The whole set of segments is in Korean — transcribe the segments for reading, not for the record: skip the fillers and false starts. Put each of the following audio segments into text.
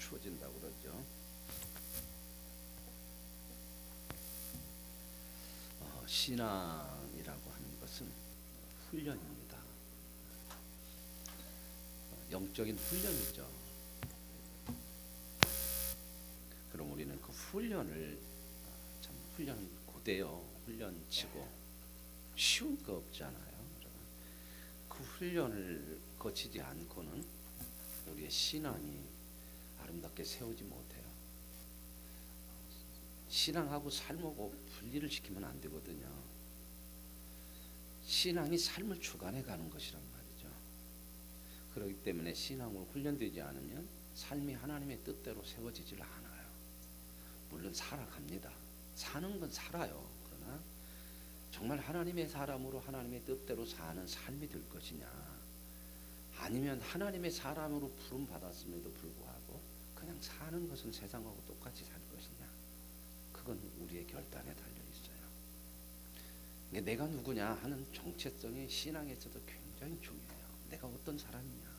추워진다고 그러죠. 신앙이라고 하는 것은 훈련입니다. 영적인 훈련이죠. 그럼 우리는 그 훈련을 참 훈련 고대요. 훈련치고 쉬운 거 없잖아요. 그 훈련을 거치지 않고는 우리의 신앙이 아름답게 세우지 못해요. 신앙하고 삶하고 분리를 시키면 안 되거든요. 신앙이 삶을 주관해 가는 것이란 말이죠. 그렇기 때문에 신앙으로 훈련되지 않으면 삶이 하나님의 뜻대로 세워지질 않아요. 물론 살아갑니다. 사는 건 살아요. 그러나 정말 하나님의 사람으로 하나님의 뜻대로 사는 삶이 될 것이냐, 아니면 하나님의 사람으로 부름 받았음에도 불구하고 그냥 사는 것은 세상하고 똑같이 살 것이냐, 그건 우리의 결단에 달려 있어요. 내가 누구냐 하는 정체성이 신앙에서도 굉장히 중요해요. 내가 어떤 사람이냐,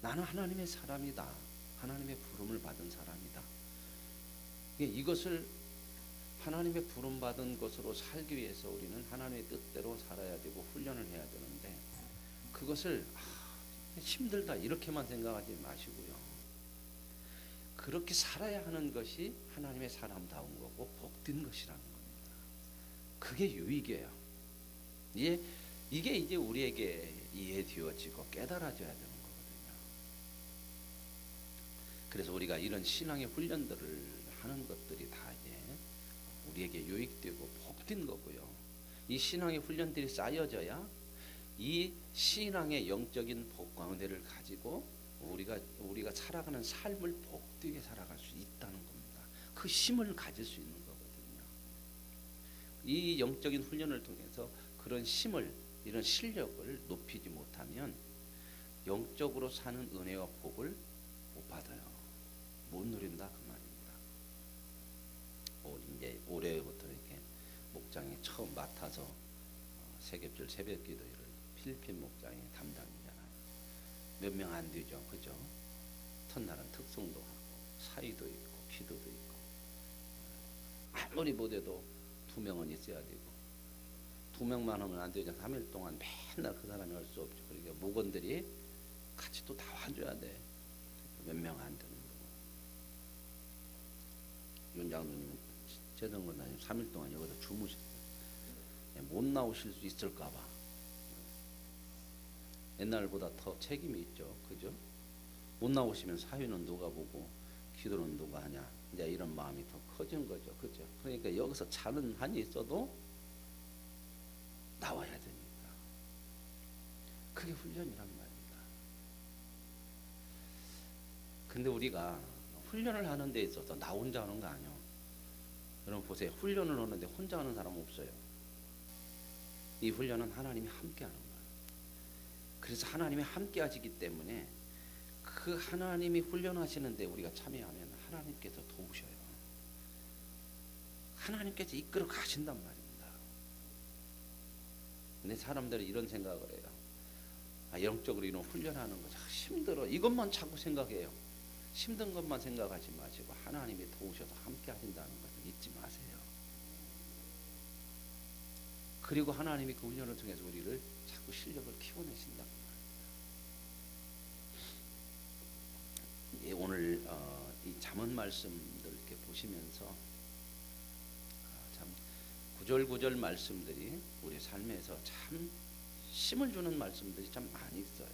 나는 하나님의 사람이다, 하나님의 부름을 받은 사람이다. 이것을 하나님의 부름받은 것으로 살기 위해서 우리는 하나님의 뜻대로 살아야 되고 훈련을 해야 되는데, 그것을 힘들다 이렇게만 생각하지 마시고요. 그렇게 살아야 하는 것이 하나님의 사람다운 거고 복된 것이라는 겁니다. 그게 유익이에요. 이게 이제 우리에게 이해되어지고 깨달아져야 되는 거거든요. 그래서 우리가 이런 신앙의 훈련들을 하는 것들이 다 이제 우리에게 유익되고 복된 거고요. 이 신앙의 훈련들이 쌓여져야 이 신앙의 영적인 복광대를 가지고 우리가 살아가는 삶을 복되게 살아갈 수 있다는 겁니다. 그 힘을 가질 수 있는 거거든요. 이 영적인 훈련을 통해서 그런 힘을, 이런 실력을 높이지 못하면 영적으로 사는 은혜와 복을 못 받아요. 못 누린다 그 말입니다. 이제 올해부터 이렇게 목장에 처음 맡아서 세겹절 새벽기도회를 필리핀 목장의 담당이잖아요. 몇 명 안 되죠, 그죠? 첫날은 특송도 하고 사의도 있고 기도도 있고, 아무리 못해도 2명은 있어야 되고, 2명만 하면 안 되죠. 3일 동안 맨날 그 사람이 할 수 없죠. 그러니까 목원들이 같이 또 다 와줘야 돼. 몇 명 안 되는 거고. 윤 장로님은 재정건사님 3일 동안 여기서 주무셨어요. 못 나오실 수 있을까봐. 옛날보다 더 책임이 있죠, 그죠? 못 나오시면 사위는 누가 보고 기도는 누가 하냐, 이제 이런 마음이 더 커진 거죠, 그죠? 그러니까 여기서 자는 한이 있어도 나와야 되니까. 그게 훈련이란 말입니다. 근데 우리가 훈련을 하는 데 있어서 나 혼자 하는 거 아니에요. 여러분 보세요. 훈련을 하는데 혼자 하는 사람 없어요. 이 훈련은 하나님이 함께 하는 거예요. 그래서 하나님이 함께 하시기 때문에 그 하나님이 훈련하시는데 우리가 참여하면 하나님께서 도우셔요. 하나님께서 이끌어 가신단 말입니다. 근데 사람들이 이런 생각을 해요. 영적으로 이런 훈련하는 거 힘들어. 이것만 자꾸 생각해요. 힘든 것만 생각하지 마시고 하나님이 도우셔서 함께 하신다는 것을 잊지 마세요. 그리고 하나님이 그 훈련을 통해서 우리를 자꾸 실력을 키워내신다는 말입니다. 오늘 이 잠언 말씀들 이렇게 보시면서 참 구절구절 말씀들이 우리 삶에서 참 힘을 주는 말씀들이 참 많이 있어요.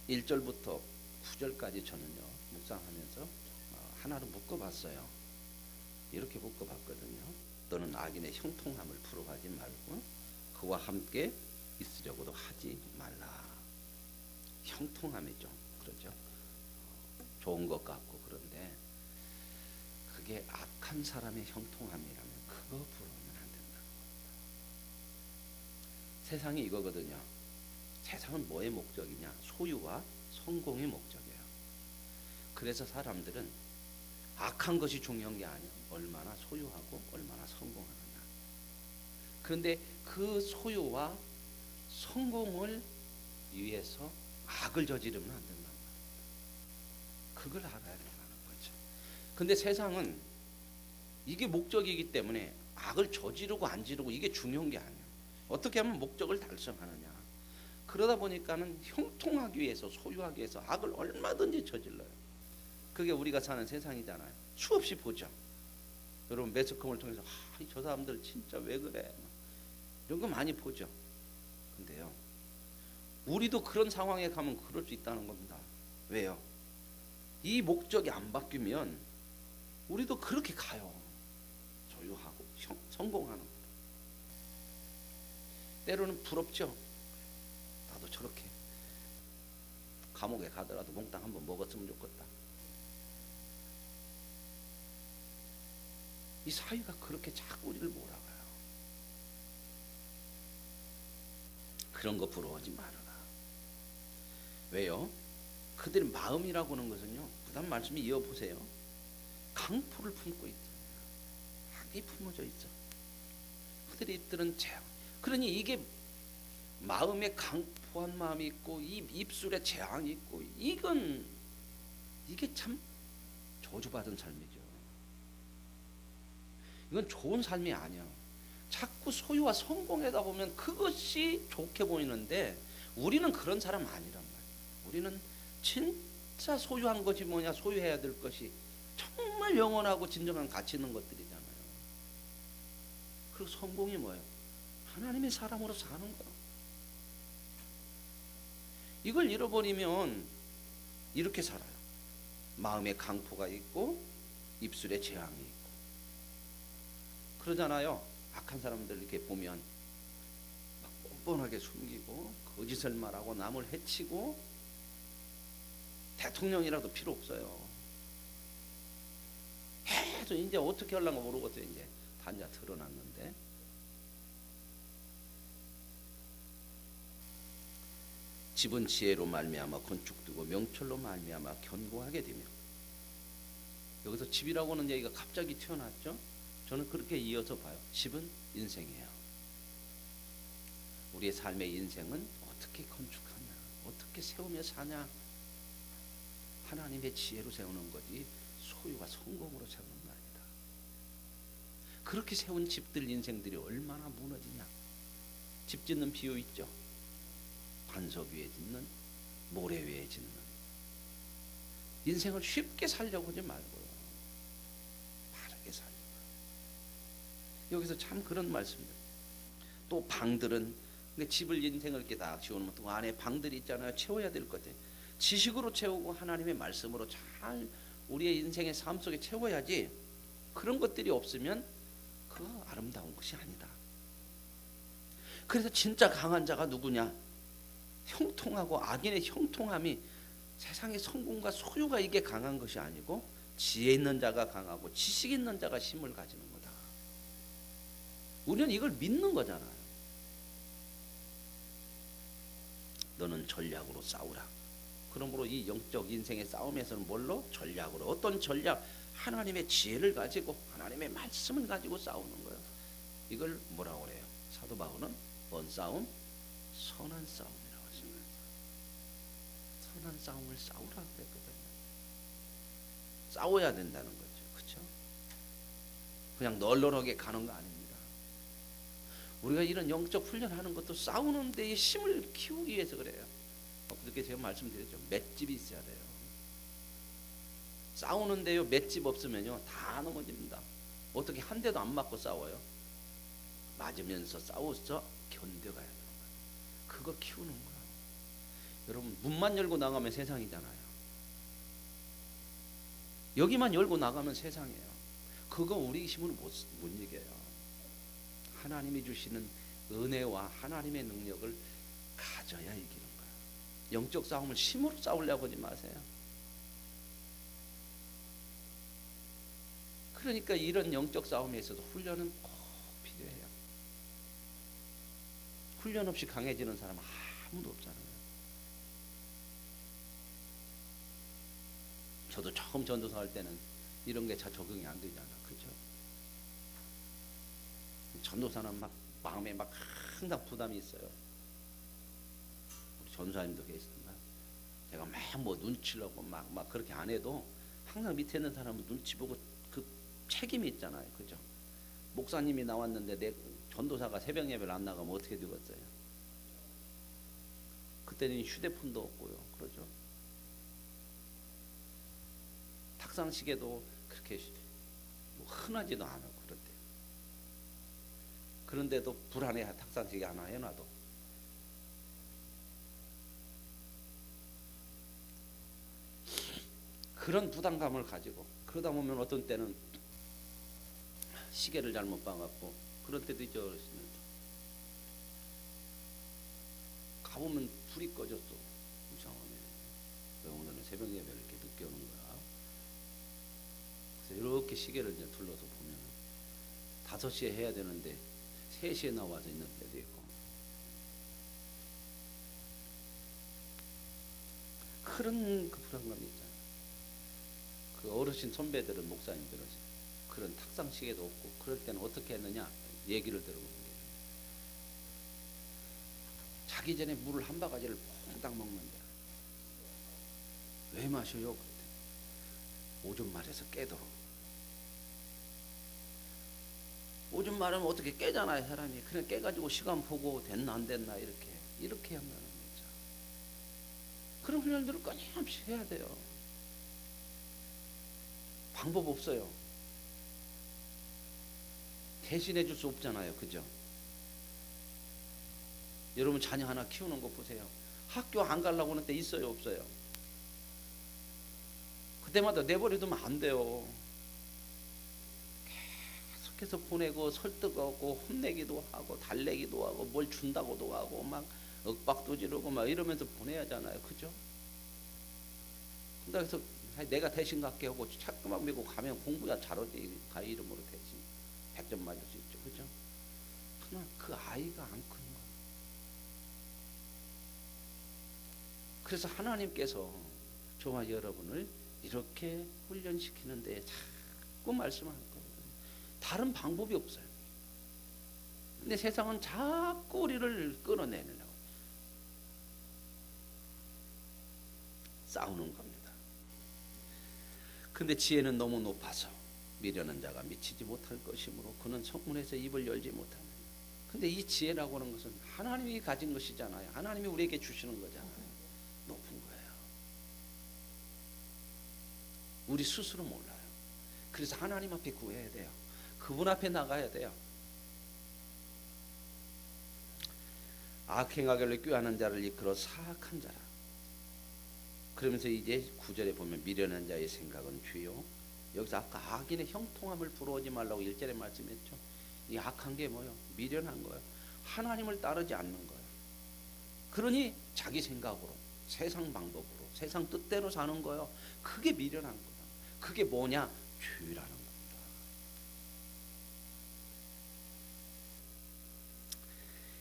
1절부터 9절까지 저는요 묵상하면서 하나로 묶어봤어요. 이렇게 묶어봤거든요. 너는 악인의 형통함을 부러워하지 말고 그와 함께 있으려고도 하지 말라. 형통함이죠, 그렇죠? 좋은 것 같고, 그런데 그게 악한 사람의 형통함이라면 그거 부러우면 안 된다는 겁니다. 세상이 이거거든요. 세상은 뭐의 목적이냐? 소유와 성공의 목적이에요. 그래서 사람들은 악한 것이 중요한 게 아니에요. 얼마나 소유하고 얼마나 성공하느냐. 그런데 그 소유와 성공을 위해서 악을 저지르면 안 된다. 그걸 알아야 된다는 거죠. 근데 세상은 이게 목적이기 때문에 악을 저지르고 안 지르고 이게 중요한 게 아니에요. 어떻게 하면 목적을 달성하느냐. 그러다 보니까는 형통하기 위해서, 소유하기 위해서 악을 얼마든지 저질러요. 그게 우리가 사는 세상이잖아요. 수없이 보죠. 여러분 매스컴을 통해서 저 사람들 진짜 왜 그래 이런 거 많이 보죠. 근데요, 우리도 그런 상황에 가면 그럴 수 있다는 겁니다. 왜요? 이 목적이 안 바뀌면 우리도 그렇게 가요. 소유하고 성공하는 거. 때로는 부럽죠. 나도 저렇게 감옥에 가더라도 몽땅 한번 먹었으면 좋겠다. 이 사회가 그렇게 자꾸 우리를 몰아가요. 그런 거 부러워하지 말아라. 왜요? 그들의 마음이라고 하는 것은요, 그다음 말씀이 이어보세요. 강포를 품고 있죠. 악이 품어져 있죠. 그들의 입들은 재앙. 그러니 이게 마음에 강포한 마음이 있고 이 입술에 재앙이 있고 이게 참 저주받은 삶이죠. 이건 좋은 삶이 아니야. 자꾸 소유와 성공에다 보면 그것이 좋게 보이는데 우리는 그런 사람 아니란 말이야. 우리는 진짜 소유한 것이 뭐냐, 소유해야 될 것이 정말 영원하고 진정한 가치 있는 것들이잖아요. 그리고 성공이 뭐예요? 하나님의 사람으로 사는 거. 이걸 잃어버리면 이렇게 살아요. 마음에 강포가 있고 입술에 재앙이 있고 그러잖아요. 악한 사람들 이렇게 보면 막 뻔뻔하게 숨기고 거짓을 말하고 남을 해치고 대통령이라도 필요 없어요. 해도 이제 어떻게 하려고 모르겠어요. 이제 단자 드러났는데. 집은 지혜로 말미암아 건축되고 명철로 말미암아 견고하게 되며. 여기서 집이라고 하는 얘기가 갑자기 튀어나왔죠. 저는 그렇게 이어서 봐요. 집은 인생이에요. 우리의 삶의 인생은 어떻게 건축하냐, 어떻게 세우며 사냐. 하나님의 지혜로 세우는 거지 소유와 성공으로 세우는 거 아니다. 그렇게 세운 집들 인생들이 얼마나 무너지냐. 집 짓는 비유 있죠. 반석 위에 짓는, 모래 위에 짓는. 인생을 쉽게 살려고 하지 말고요, 바르게 살려고. 여기서 참 그런 말씀들. 또 방들은 집을 인생을 이렇게 다 지어놓으면 또 안에 방들이 있잖아요. 채워야 될 것들. 지식으로 채우고 하나님의 말씀으로 잘 우리의 인생의 삶 속에 채워야지. 그런 것들이 없으면 그 아름다운 것이 아니다. 그래서 진짜 강한 자가 누구냐? 형통하고 악인의 형통함이 세상의 성공과 소유가 이게 강한 것이 아니고 지혜 있는 자가 강하고 지식 있는 자가 힘을 가지는 거다. 우리는 이걸 믿는 거잖아요. 너는 전략으로 싸우라. 그러므로 이 영적 인생의 싸움에서는 뭘로? 전략으로. 어떤 전략? 하나님의 지혜를 가지고 하나님의 말씀을 가지고 싸우는 거예요. 이걸 뭐라고 그래요? 사도 바울은 뭔 싸움? 선한 싸움이라고 했습니다. 선한 싸움을 싸우라 그랬거든요. 싸워야 된다는 거죠. 그렇죠? 그냥 널널하게 가는 거 아닙니다. 우리가 이런 영적 훈련하는 것도 싸우는 데에 힘을 키우기 위해서 그래요. 그렇게 제가 말씀드렸죠. 맷집이 있어야 돼요. 싸우는데요, 맷집 없으면요 다 넘어집니다. 어떻게 한 대도 안 맞고 싸워요? 맞으면서 싸워서 견뎌가야 되는 거예요. 그거 키우는 거예요. 여러분, 문만 열고 나가면 세상이잖아요. 여기만 열고 나가면 세상이에요. 그거 우리 힘으로 못 이겨요. 하나님이 주시는 은혜와 하나님의 능력을 가져야 이기는 거예요. 영적 싸움을 힘으로 싸우려고 하지 마세요. 그러니까 이런 영적 싸움에 있어서 훈련은 꼭 필요해요. 훈련 없이 강해지는 사람 아무도 없잖아요. 저도 처음 전도사 할 때는 이런 게 잘 적응이 안 되잖아. 그렇죠? 전도사는 막 마음에 막 항상 부담이 있어요. 우리 전사님도 계시지만 내가 막 뭐 눈치려고 막 그렇게 안 해도 항상 밑에 있는 사람은 눈치 보고 그 책임이 있잖아요. 그죠? 목사님이 나왔는데 내 전도사가 새벽 예배를 안 나가면 어떻게 되겠어요? 그때는 휴대폰도 없고요. 그러죠? 탁상시계도 그렇게 뭐 흔하지도 않고 그런데 그런데도 불안해. 탁상시계 하나 해놔도 그런 부담감을 가지고 그러다 보면 어떤 때는 시계를 잘못 봐갖고 그런 때도 있죠. 어르신들 가보면 불이 꺼졌어. 이상하네. 왜 오늘은 새벽 예배를 이렇게 늦게 오는 거야? 그래서 이렇게 시계를 이제 둘러서 보면 5시에 해야 되는데 3시에 나와서 있는 때도 있고 그런 그 불안감이 있잖아요. 그 어르신 선배들은 목사님들은 그런 탁상 시계도 없고 그럴 때는 어떻게 했느냐 얘기를 들어보는 게 자기 전에 물을 한 바가지를 퐁당 먹는데 왜 마셔요? 그때 오줌 마려서 깨도록. 오줌 마르면 어떻게 깨잖아요 사람이. 그냥 깨가지고 시간 보고 됐나 안 됐나 이렇게 한다는 거죠. 그런 훈련들을 끊임없이 해야 돼요. 방법 없어요. 대신해 줄 수 없잖아요. 그죠? 여러분 자녀 하나 키우는 거 보세요. 학교 안 가려고 하는 때 있어요? 없어요? 그때마다 내버려두면 안 돼요. 계속해서 보내고 설득하고 혼내기도 하고 달래기도 하고 뭘 준다고도 하고 막 윽박도 지르고 막 이러면서 보내야 하잖아요. 그죠? 그래서 내가 대신 갈게 하고 자꾸만 밀고 가면 공부야 잘하지. 가 이름으로 대신 100점 맞을 수 있죠. 그죠? 그러나 그 아이가 안 크는 거예요. 그래서 하나님께서 저와 여러분을 이렇게 훈련시키는데 자꾸 말씀하는 거거든요. 다른 방법이 없어요. 근데 세상은 자꾸 우리를 끌어내려고 싸우는 겁니다. 근데 지혜는 너무 높아서 미련한 자가 미치지 못할 것이므로 그는 성문에서 입을 열지 못하느냐. 근데 이 지혜라고 하는 것은 하나님이 가진 것이잖아요. 하나님이 우리에게 주시는 거잖아요. 높은 거예요. 우리 스스로 몰라요. 그래서 하나님 앞에 구해야 돼요. 그분 앞에 나가야 돼요. 악행하기를 꾀하는 자를 이끌어 사악한 자라. 그러면서 이제 9절에 보면 미련한 자의 생각은 죄요. 여기서 아까 악인의 형통함을 부러워하지 말라고 1절에 말씀했죠. 이 악한 게 뭐예요? 미련한 거예요. 하나님을 따르지 않는 거예요. 그러니 자기 생각으로 세상 방법으로 세상 뜻대로 사는 거예요. 그게 미련한 거다. 그게 뭐냐? 죄라는 겁니다.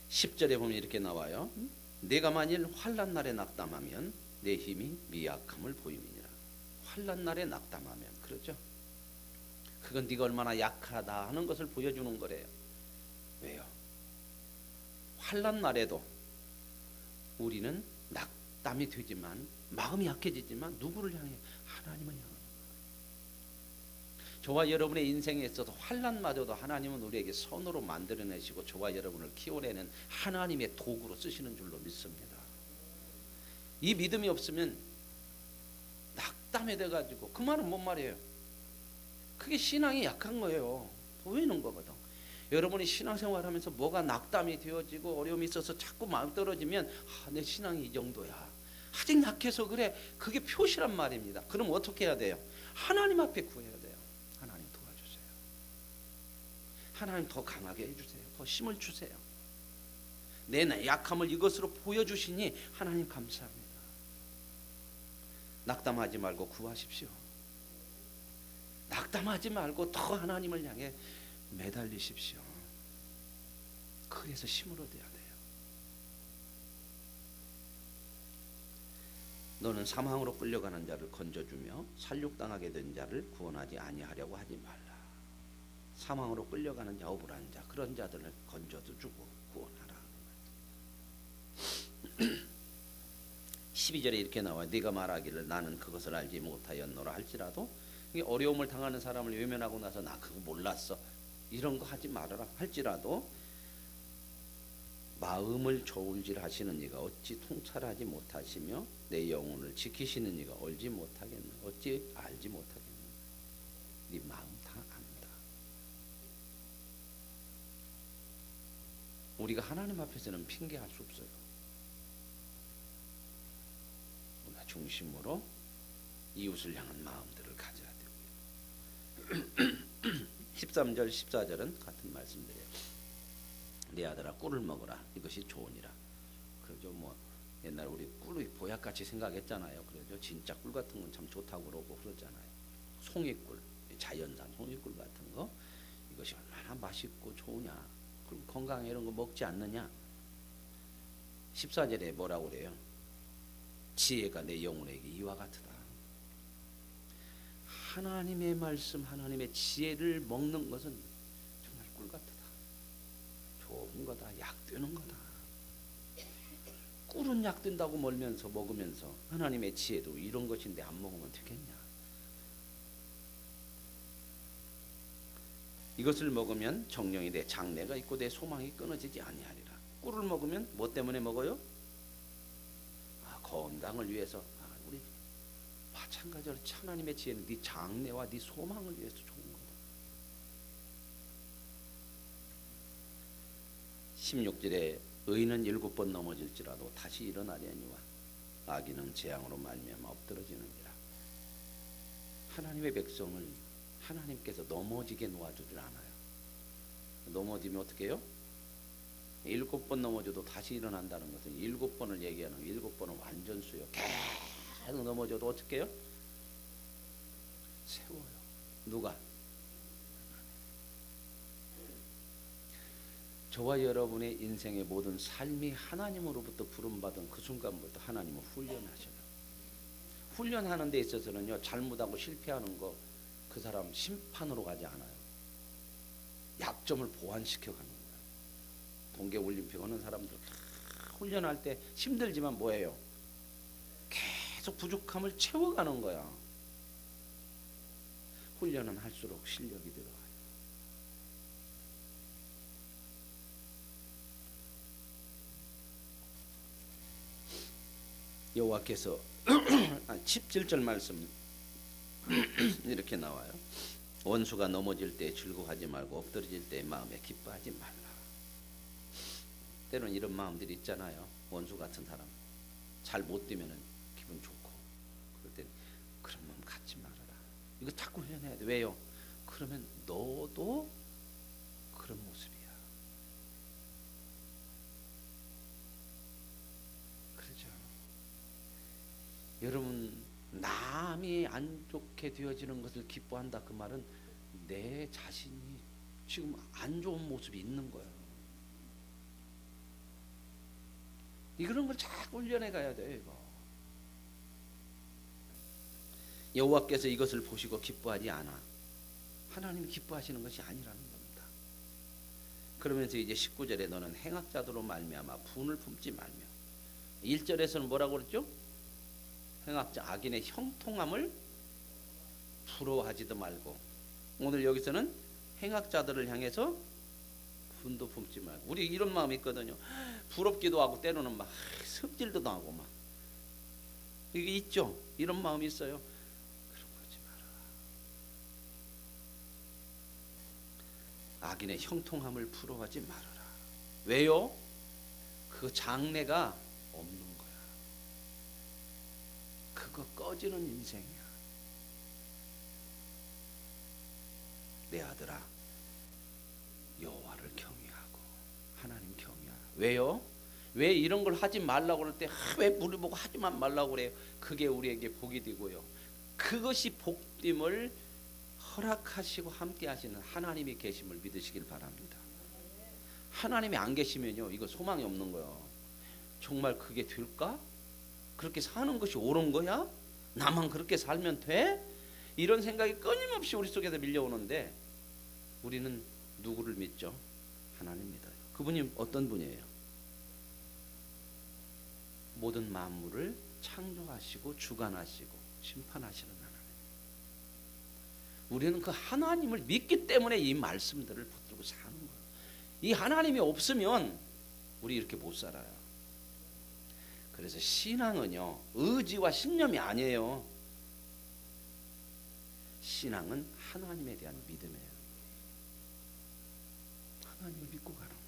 10절에 보면 이렇게 나와요. 내가 만일 환난 날에 낙담하면 내 힘이 미약함을 보임이니라. 환난 날에 낙담하면 그렇죠? 그건 네가 얼마나 약하다 하는 것을 보여주는 거래요. 왜요? 환난 날에도 우리는 낙담이 되지만 마음이 약해지지만 누구를 향해? 하나님을 향하는 거예요. 저와 여러분의 인생에 있어서 환난마저도 하나님은 우리에게 선으로 만들어내시고 저와 여러분을 키워내는 하나님의 도구로 쓰시는 줄로 믿습니다. 이 믿음이 없으면 낙담이 돼가지고 그 말은 뭔 말이에요? 그게 신앙이 약한 거예요. 보이는 거거든. 여러분이 신앙생활하면서 뭐가 낙담이 되어지고 어려움이 있어서 자꾸 마음 떨어지면 내 신앙이 이 정도야. 아직 약해서 그래. 그게 표시란 말입니다. 그럼 어떻게 해야 돼요? 하나님 앞에 구해야 돼요. 하나님 도와주세요. 하나님 더 강하게 해주세요. 더 힘을 주세요. 내 약함을 이것으로 보여주시니 하나님 감사합니다. 낙담하지 말고 구하십시오. 낙담하지 말고 더 하나님을 향해 매달리십시오. 그래서 힘을 얻어야 돼요. 너는 사망으로 끌려가는 자를 건져주며 살육당하게 된 자를 구원하지 아니하려고 하지 말라. 사망으로 끌려가는 자, 억울한 자, 그런 자들을 건져도 주고 구원하라. 12절에 이렇게 나와요. 네가 말하기를 나는 그것을 알지 못하였노라 할지라도, 이게 어려움을 당하는 사람을 외면하고 나서 나 그거 몰랐어 이런 거 하지 말아라 할지라도, 마음을 저울질하시는 이가 어찌 통찰하지 못하시며 내 영혼을 지키시는 이가 알지 못하겠나. 어찌 알지 못하겠나. 네 마음 다 안다. 우리가 하나님 앞에서는 핑계할 수 없어요. 우리가 중심으로 이웃을 향한 마음들을 가져야 되고요. 13절 14절은 같은 말씀들이에요. 내 아들아 꿀을 먹어라 이것이 좋으니라. 그죠. 뭐 옛날 우리 꿀이 보약같이 생각했잖아요. 그러죠. 진짜 꿀 같은 건 참 좋다고 그러고 그러잖아요. 송이꿀, 자연산 송이꿀 같은 거, 이것이 얼마나 맛있고 좋으냐. 그럼 건강에 이런 거 먹지 않느냐. 14절에 뭐라고 그래요? 지혜가 내 영혼에게 이와 같으다. 하나님의 말씀, 하나님의 지혜를 먹는 것은 정말 꿀 같다. 좋은 거다. 약 되는 거다. 꿀은 약 된다고 멀면서 먹으면서 하나님의 지혜도 이런 것인데 안 먹으면 되겠냐. 이것을 먹으면 정령이 내 장래가 있고 내 소망이 끊어지지 아니하리라. 꿀을 먹으면 뭐 때문에 먹어요? 건강을 위해서. 우리 마찬가지로 하나님의 지혜는 네 장래와 네 소망을 위해서 좋은 거다. 16절에 의인은 7번 넘어질지라도 다시 일어나려니와 악인은 재앙으로 말미암아 엎드러지느니라. 하나님의 백성을 하나님께서 넘어지게 놓아주질 않아요. 넘어지면 어떻게 해요? 7번 넘어져도 다시 일어난다는 것은 7번을 얘기하는, 7번은 완전수요. 계속 넘어져도 어떻게 해요? 세워요. 누가? 저와 여러분의 인생의 모든 삶이 하나님으로부터 부름받은 그 순간부터 하나님은 훈련하셔요. 훈련하는 데 있어서는요, 잘못하고 실패하는 거 그 사람 심판으로 가지 않아요. 약점을 보완시켜 가는 거예요. 동계올림픽 하는 사람들 훈련할 때 힘들지만 뭐예요? 계속 부족함을 채워가는 거야. 훈련은 할수록 실력이 들어가요. 여호와께서 17절 말씀 이렇게 나와요. 원수가 넘어질 때 즐거워하지 말고 엎드러질 때 마음에 기뻐하지 말라. 때로는 이런 마음들이 있잖아요. 원수 같은 사람 잘 못 뛰면 기분 좋고, 그럴 때 그런 마음 갖지 말아라. 이거 자꾸 훈련해야 돼. 왜요? 그러면 너도 그런 모습이야. 그렇죠. 여러분, 남이 안 좋게 되어지는 것을 기뻐한다 그 말은 내 자신이 지금 안 좋은 모습이 있는 거예요. 이런 걸 자꾸 훈련해 가야 돼요. 이거. 여호와께서 이것을 보시고 기뻐하지 않아. 하나님이 기뻐하시는 것이 아니라는 겁니다. 그러면서 이제 19절에 너는 행악자들로 말미암아 분을 품지 말며, 1절에서는 뭐라고 그랬죠? 행악자, 악인의 형통함을 부러워하지도 말고, 오늘 여기서는 행악자들을 향해서 분도 품지 말고. 우리 이런 마음이 있거든요. 부럽기도 하고 때로는 막 습질도 하고 막 이게 있죠. 이런 마음이 있어요. 그런 거 하지 마라. 악인의 형통함을 부러워하지 말아라. 왜요? 그 장래가 없는 거야. 그거 꺼지는 인생이야. 내 아들아, 여호와를 경외하고 하나님 경외하라. 왜요? 왜 이런 걸 하지 말라고 그럴 때 왜 우리 보고 하지만 말라고 그래요? 그게 우리에게 복이 되고요. 그것이 복됨을 허락하시고 함께 하시는 하나님이 계심을 믿으시길 바랍니다. 하나님이 안 계시면요, 이거 소망이 없는 거예요. 정말 그게 될까? 그렇게 사는 것이 옳은 거야? 나만 그렇게 살면 돼? 이런 생각이 끊임없이 우리 속에서 밀려오는데, 우리는 누구를 믿죠? 하나님 믿어요. 그분이 어떤 분이에요? 모든 만물을 창조하시고 주관하시고 심판하시는 하나님. 우리는 그 하나님을 믿기 때문에 이 말씀들을 붙들고 사는 거예요. 이 하나님이 없으면 우리 이렇게 못 살아요. 그래서 신앙은요, 의지와 신념이 아니에요. 신앙은 하나님에 대한 믿음이에요. 하나님을 믿고 가는 거예요.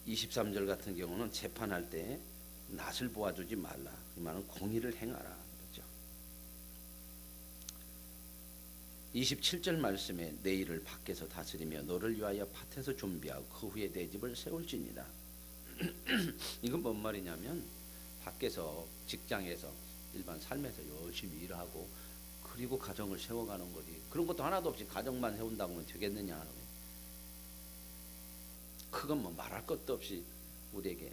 23절 같은 경우는 재판할 때 낯을 보아주지 말라. 그 말은 공의를 행하라. 그렇죠. 27절 말씀에 내 일을 밖에서 다스리며 너를 위하여 밭에서 준비하고 그 후에 내 집을 세울지니라. 이건 뭔 말이냐면 밖에서 직장에서 일반 삶에서 열심히 일하고 그리고 가정을 세워가는 거지. 그런 것도 하나도 없이 가정만 세운다고 하면 되겠느냐. 그건 뭐 말할 것도 없이 우리에게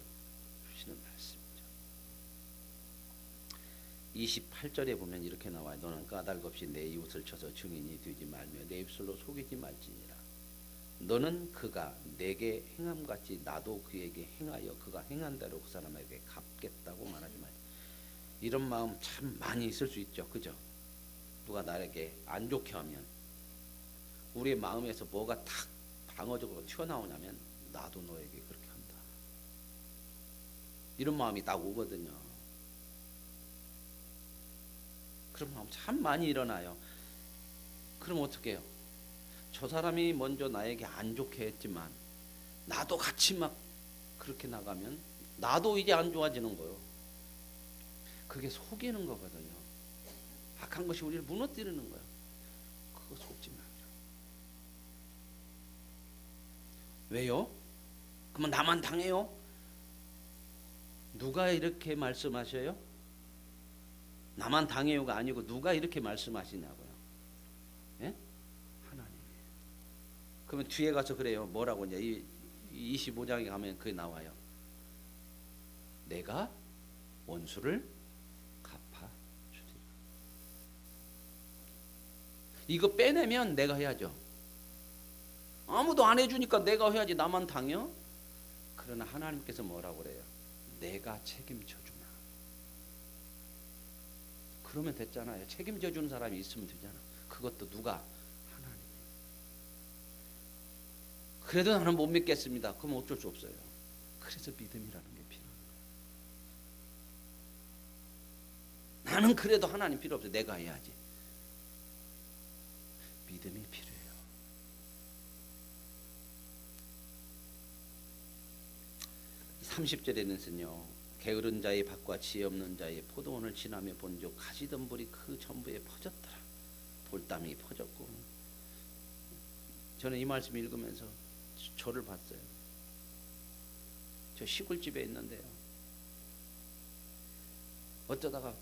주시는 말씀이죠. 28절에 보면 이렇게 나와요. 너는 까닭 없이 내 이웃을 쳐서 증인이 되지 말며 내 입술로 속이지 말지니라. 너는 그가 내게 행함같이 나도 그에게 행하여 그가 행한 대로 그 사람에게 갚겠다고 말하지 말지. 이런 마음 참 많이 있을 수 있죠. 그죠? 누가 나에게 안 좋게 하면 우리의 마음에서 뭐가 탁 방어적으로 튀어나오냐면 나도 너에게 그렇게 한다. 이런 마음이 딱 오거든요. 그런 마음 참 많이 일어나요. 그럼 어떻게 해요? 저 사람이 먼저 나에게 안 좋게 했지만 나도 같이 막 그렇게 나가면 나도 이제 안 좋아지는 거예요. 그게 속이는 거거든요. 악한 것이 우리를 무너뜨리는 거예요. 그거 속지 말아요. 왜요? 그러면 나만 당해요? 누가 이렇게 말씀하셔요? 나만 당해요가 아니고 누가 이렇게 말씀하시냐고요? 예? 하나님이. 그러면 뒤에 가서 그래요. 뭐라고 이제 이 25장에 가면 그게 나와요. 내가 원수를 갚아주리라. 이거 빼내면 내가 해야죠. 아무도 안 해주니까 내가 해야지. 나만 당해? 그러나 하나님께서 뭐라고 그래요? 내가 책임져 주마. 그러면 됐잖아요. 책임져 주는 사람이 있으면 되잖아. 그것도 누가? 하나님. 그래도 나는 못 믿겠습니다. 그럼 어쩔 수 없어요. 그래서 믿음이라는 게 필요한 거예요. 나는 그래도 하나님 필요 없어요. 내가 해야지. 믿음이 필요해요. 30절에는요. 게으른 자의 밭과 지혜 없는 자의 포도원을 지나며 본즉 가시던 불이 그 전부에 퍼졌더라. 돌담이 퍼졌고. 저는 이 말씀 읽으면서 저를 봤어요. 저 시골집에 있는데요. 어쩌다가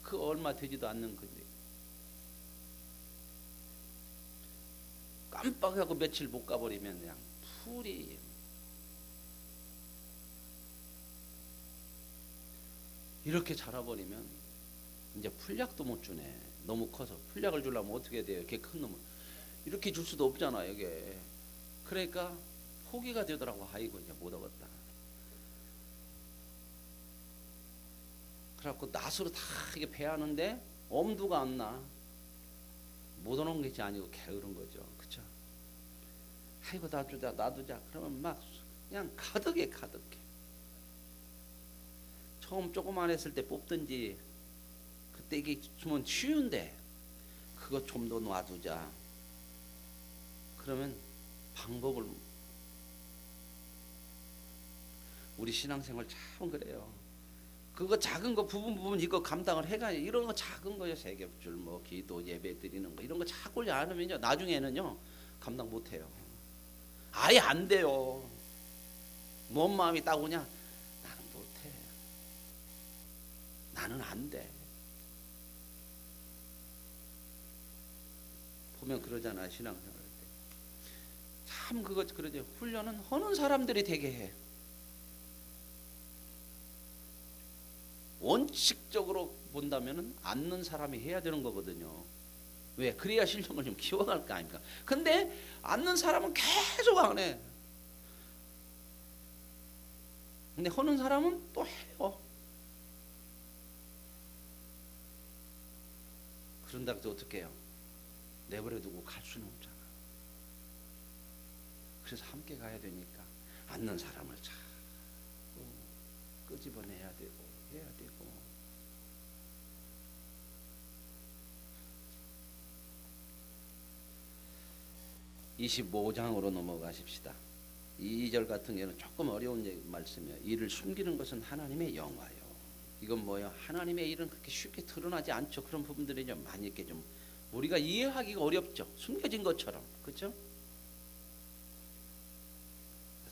그 얼마 되지도 않는 건데 깜빡하고 며칠 못 가버리면 그냥 풀이 이렇게 자라버리면 이제 풀약도 못 주네. 너무 커서 풀약을 주려면 어떻게 돼요? 이렇게 큰 놈을 이렇게 줄 수도 없잖아. 이게 그러니까 포기가 되더라고. 아이고 이제 못 얻었다. 그래갖고 낫으로 다 이게 배하는데 엄두가 안 나. 못 얻는 것이 아니고 게으른 거죠. 그쵸? 아이고 놔두자 놔두자. 그러면 막 그냥 가득해. 처음 조그만 했을 때 뽑든지 그때 이게 주면 쉬운데 그거 좀 더 놔두자. 그러면 방법을 우리 신앙생활 참 그래요. 그거 작은 거 부분 이거 감당을 해가 이런 거 작은 거요. 세겹줄 뭐 기도 예배 드리는 거 이런 거 자꾸 안 하면요 나중에는요 감당 못 해요. 아예 안 돼요. 뭔 마음이 딱 오냐? 나는 못 해. 나는 안 돼. 보면 그러잖아. 신앙생활 할 때. 참 그거 그러죠. 훈련은 하는 사람들이 되게 해. 원칙적으로 본다면은 앉는 사람이 해야 되는 거거든요. 왜? 그래야 실력을 좀 키워갈 거 아닙니까? 근데 앉는 사람은 계속 안 해. 근데 하는 사람은 또 해요. 그런다고 해서 어떻게 해요? 내버려 두고 갈 수는 없잖아. 그래서 함께 가야 되니까 앉는 사람을 자꾸 끄집어내야 되고 해야 되고. 25장으로 넘어가십시다. 2절 같은 경우는 조금 어려운 말씀이에요. 이를 숨기는 것은 하나님의 영화요. 이건 뭐예요? 하나님의 일은 그렇게 쉽게 드러나지 않죠. 그런 부분들이 좀 많이 이렇게 좀 우리가 이해하기가 어렵죠. 숨겨진 것처럼. 그렇죠?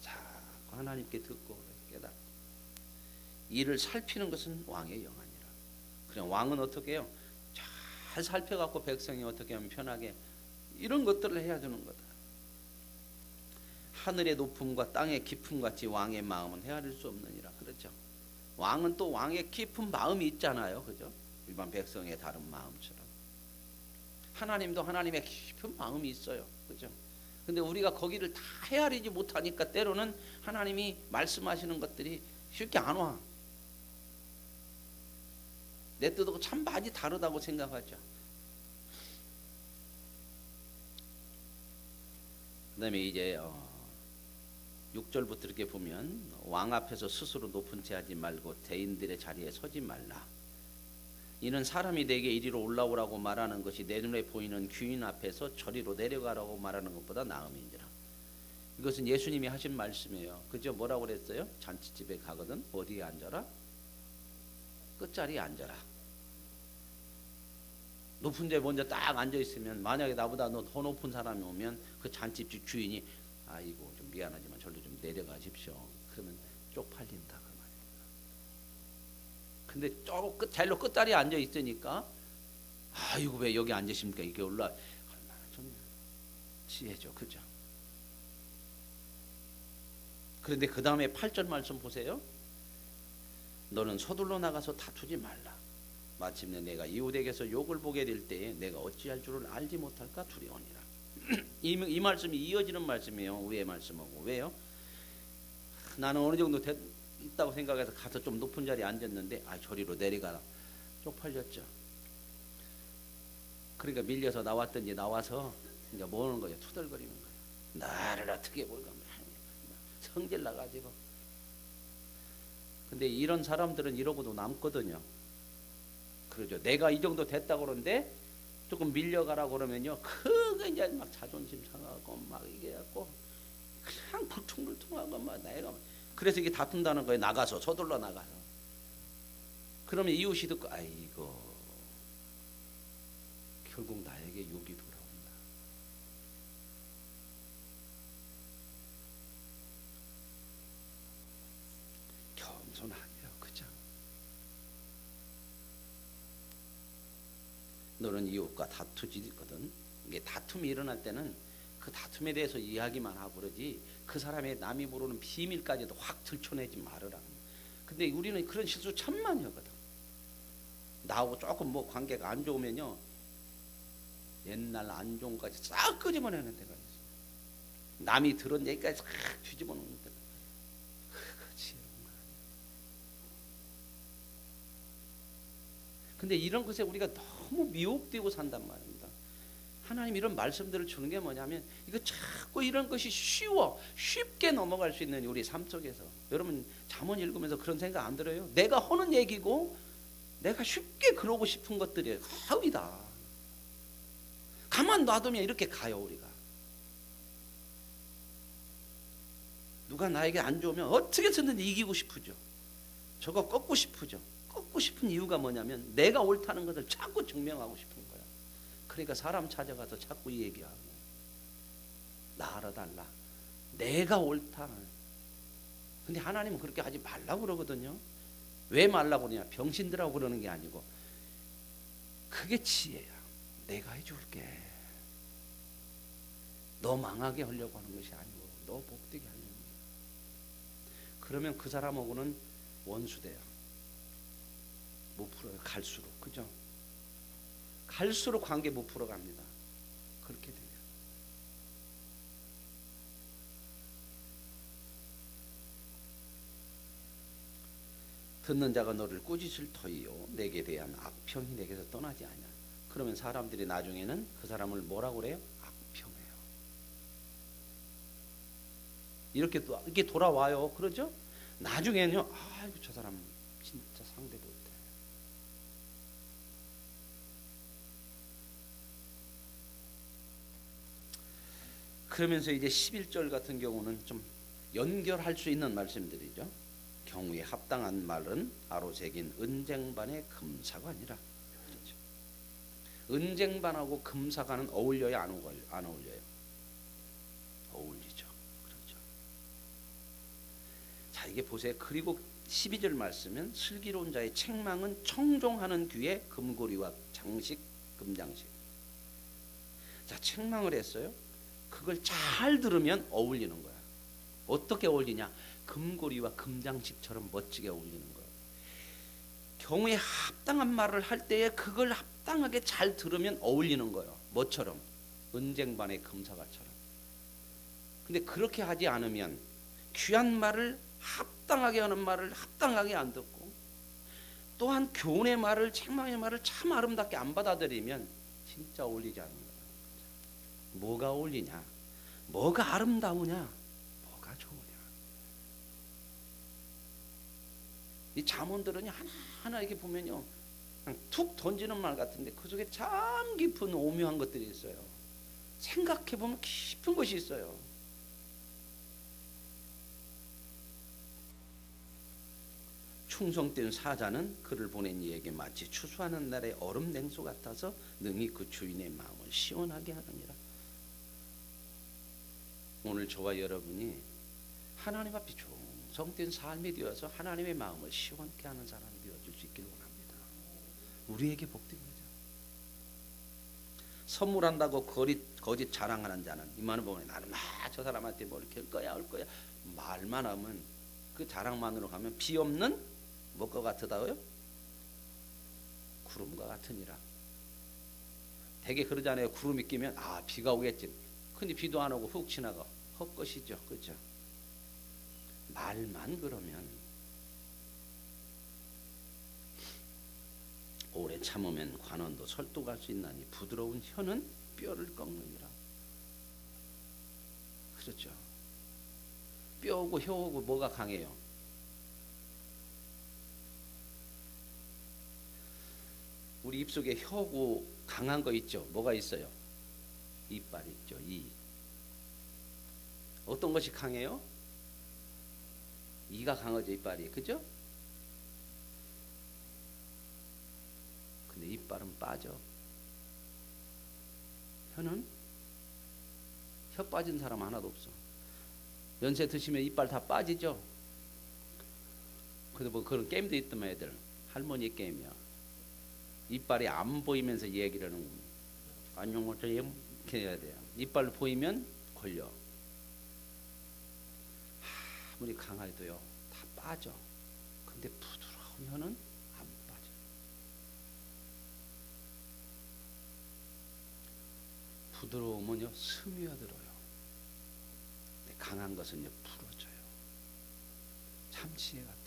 자꾸 하나님께 듣고 깨닫고. 이를 살피는 것은 왕의 영안이라. 그냥 왕은 어떻게 해요? 잘 살펴갖고 백성이 어떻게 하면 편하게 이런 것들을 해야 되는 거다. 하늘의 높음과 땅의 깊음 같이 왕의 마음은 헤아릴 수 없느니라. 그렇죠? 왕은 또 왕의 깊은 마음이 있잖아요. 그죠? 일반 백성의 다른 마음처럼. 하나님도 하나님의 깊은 마음이 있어요. 그죠? 근데 우리가 거기를 다 헤아리지 못하니까 때로는 하나님이 말씀하시는 것들이 쉽게 안 와. 내 뜻하고 참 많이 다르다고 생각하죠. 그 다음에 이제 6절부터 이렇게 보면 왕 앞에서 스스로 높은 채 하지 말고 대인들의 자리에 서지 말라. 이는 사람이 내게 이리로 올라오라고 말하는 것이 내 눈에 보이는 귀인 앞에서 저리로 내려가라고 말하는 것보다 나음인지라. 이것은 예수님이 하신 말씀이에요. 그죠? 뭐라고 그랬어요? 잔치집에 가거든 어디에 앉아라? 끝자리에 앉아라. 높은 데 먼저 딱 앉아 있으면 만약에 나보다 더 높은 사람이 오면 그 잔치집 주인이 아이고 좀 미안하지만 절로 좀 내려가십시오. 그러면 쪽팔린다 그 말입니다. 근데 자일로 끝자리에 앉아 있으니까 아이고 왜 여기 앉으십니까? 이게 얼마나 좀 지혜죠, 그죠? 그런데 그 다음에 8절 말씀 보세요. 너는 서둘러 나가서 다투지 말라. 마침내 내가 이웃에게서 욕을 보게 될 때에 내가 어찌할 줄을 알지 못할까 두려우니라. 이 말씀이 이어지는 말씀이에요. 위의 말씀하고. 왜요? 나는 어느 정도 있다고 생각해서 가서 좀 높은 자리에 앉았는데 저리로 내려가라. 쪽팔렸죠. 그러니까 밀려서 나왔든지 나와서 이제 뭐 하는 거예요? 투덜거리는 거예요. 나를 어떻게 볼까? 성질 나가지고. 근데 이런 사람들은 이러고도 남거든요. 그러죠. 내가 이 정도 됐다고 그러는데 조금 밀려가라고 그러면요. 그게 이제 막 자존심 상하고 막 이게 갖고 그냥 불퉁불퉁하고 막 내가 그래서 이게 다툰다는 거예요. 나가서 서둘러 나가서. 그러면 이웃이 듣고 아이고 결국 나에게 욕이 돌아온다. 겸손하게요. 그죠? 너는 이웃과 다투지거든. 이게 다툼이 일어날 때는 그 다툼에 대해서 이야기만 하고 그러지 그 사람의 남이 모르는 비밀까지도 확 들춰내지 말으라. 근데 우리는 그런 실수 참 많이 하거든. 나하고 조금 뭐 관계가 안 좋으면요 옛날 안 좋은 것까지 싹 끄집어내는 데가 있어. 남이 들은 얘기까지 싹 뒤집어 놓는 데가. 그렇지. 근데 이런 것에 우리가 너무 미혹되고 산단 말입니다. 하나님 이런 말씀들을 주는 게 뭐냐면 이거 자꾸 이런 것이 쉽게 넘어갈 수 있는 우리 삶 속에서. 여러분 잠언 읽으면서 그런 생각 안 들어요? 내가 하는 얘기고 내가 쉽게 그러고 싶은 것들이 하위다. 가만 놔두면 이렇게 가요. 우리가 누가 나에게 안 좋으면 어떻게 해서든지 이기고 싶으죠. 저거 꺾고 싶으죠. 꺾고 싶은 이유가 뭐냐면 내가 옳다는 것을 자꾸 증명하고 싶은 거야. 그러니까 사람 찾아가서 자꾸 이 얘기하고 나 알아달라. 내가 옳다. 근데 하나님은 그렇게 하지 말라고 그러거든요. 왜 말라고 그러냐? 병신들하고 그러는 게 아니고 그게 지혜야. 내가 해줄게. 너 망하게 하려고 하는 것이 아니고 너 복되게 하려는 거야. 그러면 그 사람하고는 원수돼요. 못 풀어요. 갈수록. 그죠? 갈수록 관계 못 풀어갑니다. 그렇게 되면. 듣는 자가 너를 꾸짖을 터이요 내게 대한 악평이 내게서 떠나지 않냐. 그러면 사람들이 나중에는 그 사람을 뭐라고 그래요? 악평해요. 이렇게 돌아와요. 그러죠? 나중에는요. 아이고 저 사람 진짜 상대 못해. 그러면서 이제 11절 같은 경우는 좀 연결할 수 있는 말씀들이죠. 경우에 합당한 말은 아로새긴 은쟁반의 금사관이라. 그렇죠. 은쟁반하고 금사관은 어울려요, 안 어울려요? 어울리죠. 그렇죠. 자, 이게 보세요. 그리고 12절 말씀은 슬기로운 자의 책망은 청종하는 귀에 금고리와 장식, 금장식. 자, 책망을 했어요. 그걸 잘 들으면 어울리는 거야. 어떻게 어울리냐? 금고리와 금장식처럼 멋지게 어울리는 거예요. 경우에 합당한 말을 할 때에 그걸 합당하게 잘 들으면 어울리는 거예요. 뭐처럼? 은쟁반의 금사과처럼. 근데 그렇게 하지 않으면 귀한 말을 합당하게 하는 말을 합당하게 안 듣고 또한 교훈의 말을 책망의 말을 참 아름답게 안 받아들이면 진짜 어울리지 않는 거예요. 뭐가 어울리냐? 뭐가 아름다우냐? 뭐가 좋으냐? 이 잠언들은 하나하나 이렇게 보면요, 그냥 툭 던지는 말 같은데 그 속에 참 깊은 오묘한 것들이 있어요. 생각해 보면 깊은 것이 있어요. 충성된 사자는 그를 보낸 이에게 마치 추수하는 날의 얼음 냉수 같아서 능히 그 주인의 마음을 시원하게 하느니라. 오늘 저와 여러분이 하나님 앞에 충성된 삶이 되어서 하나님의 마음을 시원케 하는 사람이 되어줄 수 있기를 원합니다. 우리에게 복된 거죠. 선물한다고 거짓 자랑하는 자는 이만을 보면 나는 저 사람한테 뭐 이렇게 할 거야 말만 하면 그 자랑만으로 가면 비 없는 뭐가 같으다고요? 구름과 같으니라. 되게 그러잖아요. 구름이 끼면 비가 오겠지. 근데 비도 안 오고 훅 지나가. 헛것이죠. 그렇죠? 말만 그러면 오래 참으면 관원도 설득할 수 있나니 부드러운 혀는 뼈를 꺾느니라. 그렇죠? 뼈하고 혀하고 뭐가 강해요? 우리 입속에 혀고 강한 거 있죠? 뭐가 있어요? 이빨 있죠. 어떤 것이 강해요? 이가 강하죠. 이빨이. 그죠? 근데 이빨은 빠져. 혀 빠진 사람 하나도 없어. 연세 드시면 이빨 다 빠지죠? 근데 뭐 그런 게임도 있더만 애들. 할머니 게임이야. 이빨이 안 보이면서 얘기를 하는 거예요. 안녕하세요. 이렇게 해야 돼요. 이빨 보이면 걸려. 아무리 강해도요 다 빠져. 근데 부드러운 혀는 안 빠져. 부드러우면요 스며들어요. 근데 강한 것은요 부러져요. 참 지혜 같아요.